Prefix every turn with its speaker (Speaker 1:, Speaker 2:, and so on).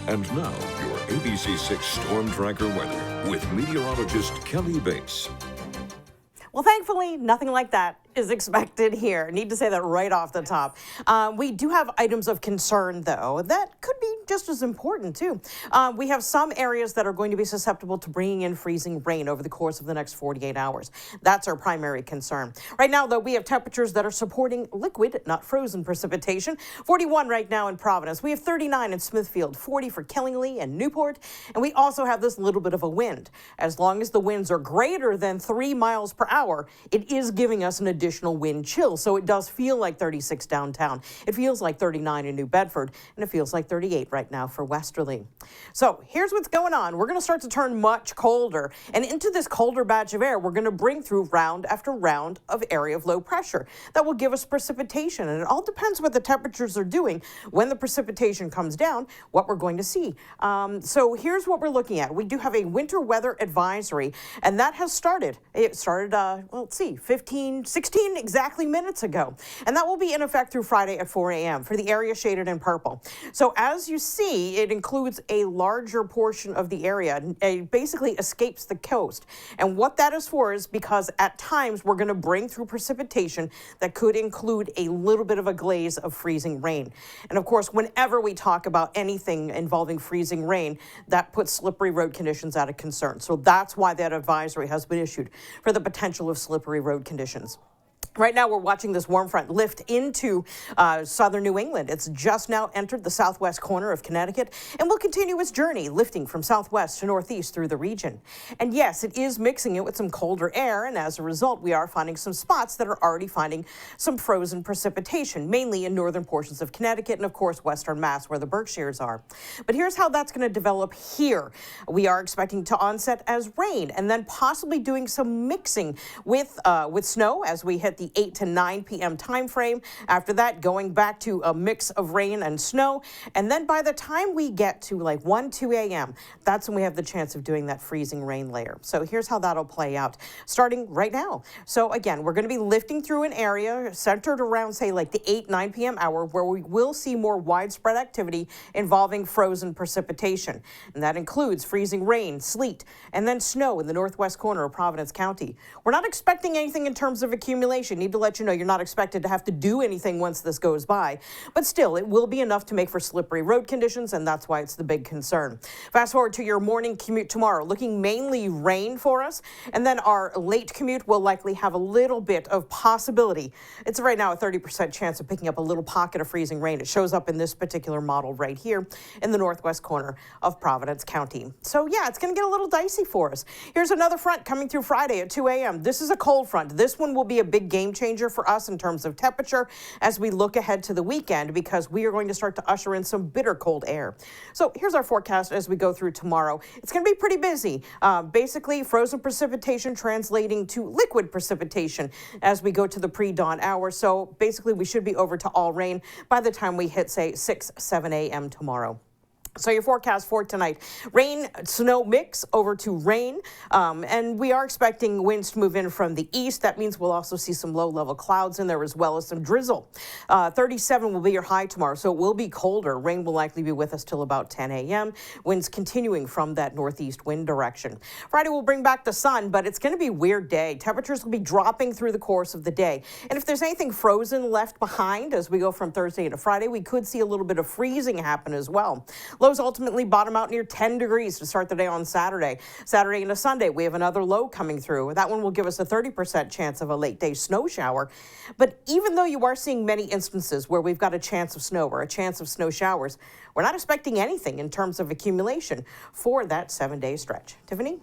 Speaker 1: And now, your ABC6 Storm Tracker weather with meteorologist Kelly Bates.
Speaker 2: Well, thankfully, nothing like that is expected here. Need to say that right off the top. We do have items of concern, though, that could be just as important, too. We have some areas that are going to be susceptible to bringing in freezing rain over the course of the next 48 hours. That's our primary concern. Right now, though, we have temperatures that are supporting liquid, not frozen precipitation. 41 right now in Providence. We have 39 in Smithfield, 40 for Killingly and Newport. And we also have this little bit of a wind. As long as the winds are greater than 3 miles per hour, it is giving us an additional wind chill. So it does feel like 36 downtown. It feels like 39 in New Bedford, and it feels like 38 right now for Westerly. So here's what's going on. We're going to start to turn much colder, and into this colder batch of air, we're going to bring through round after round of area of low pressure that will give us precipitation. And it all depends what the temperatures are doing when the precipitation comes down, what we're going to see. So here's what we're looking at. We do have a winter weather advisory, and that has started. It started, well, let's see, 16 exactly minutes ago. And that will be in effect through Friday at 4 a.m. for the area shaded in purple. So as you see, it includes a larger portion of the area. It basically escapes the coast. And what that is for is because at times we're going to bring through precipitation that could include a little bit of a glaze of freezing rain. And of course, whenever we talk about anything involving freezing rain, that puts slippery road conditions out of concern. So that's why that advisory has been issued for the potential of slippery road conditions. Right now, we're watching this warm front lift into southern New England. It's just now entered the southwest corner of Connecticut and will continue its journey, lifting from southwest to northeast through the region. And yes, it is mixing it with some colder air, and as a result, we are finding some spots that are already finding some frozen precipitation, mainly in northern portions of Connecticut and, of course, western Mass, where the Berkshires are. But here's how that's going to develop here. We are expecting to onset as rain and then possibly doing some mixing with snow as we hit the 8 to 9 p.m. time frame. After that, going back to a mix of rain and snow. And then by the time we get to like 1, 2 a.m., that's when we have the chance of doing that freezing rain layer. So here's how that'll play out starting right now. So again, we're going to be lifting through an area centered around, say, like the 8, 9 p.m. hour where we will see more widespread activity involving frozen precipitation. And that includes freezing rain, sleet, and then snow in the northwest corner of Providence County. We're not expecting anything in terms of accumulation. Need to let you know you're not expected to have to do anything once this goes by, but still it will be enough to make for slippery road conditions, and that's why it's the big concern. Fast forward to your morning commute tomorrow, looking mainly rain for us, and then our late commute will likely have a little bit of possibility. It's right now a 30% chance of picking up a little pocket of freezing rain. It shows up in this particular model right here in the northwest corner of Providence County. So yeah, it's going to get a little dicey for us. Here's another front coming through Friday at 2 a.m. This is a cold front. This one will be a big game changer for us in terms of temperature as we look ahead to the weekend, because we are going to start to usher in some bitter cold air. So here's our forecast as we go through tomorrow. It's going to be pretty busy. Basically, frozen precipitation translating to liquid precipitation as we go to the pre-dawn hour. So basically, we should be over to all rain by the time we hit, say, 6, 7 a.m. tomorrow. So your forecast for tonight, rain, snow mix over to rain, and we are expecting winds to move in from the east. That means we'll also see some low-level clouds in there as well as some drizzle. 37 will be your high tomorrow, so it will be colder. Rain will likely be with us till about 10 a.m. Winds continuing from that northeast wind direction. Friday will bring back the sun, but it's going to be a weird day. Temperatures will be dropping through the course of the day. And if there's anything frozen left behind as we go from Thursday to Friday, we could see a little bit of freezing happen as well. Lows ultimately bottom out near 10 degrees to start the day on Saturday. Saturday into Sunday, we have another low coming through. That one will give us a 30% chance of a late day snow shower. But even though you are seeing many instances where we've got a chance of snow or a chance of snow showers, we're not expecting anything in terms of accumulation for that 7-day stretch. Tiffany?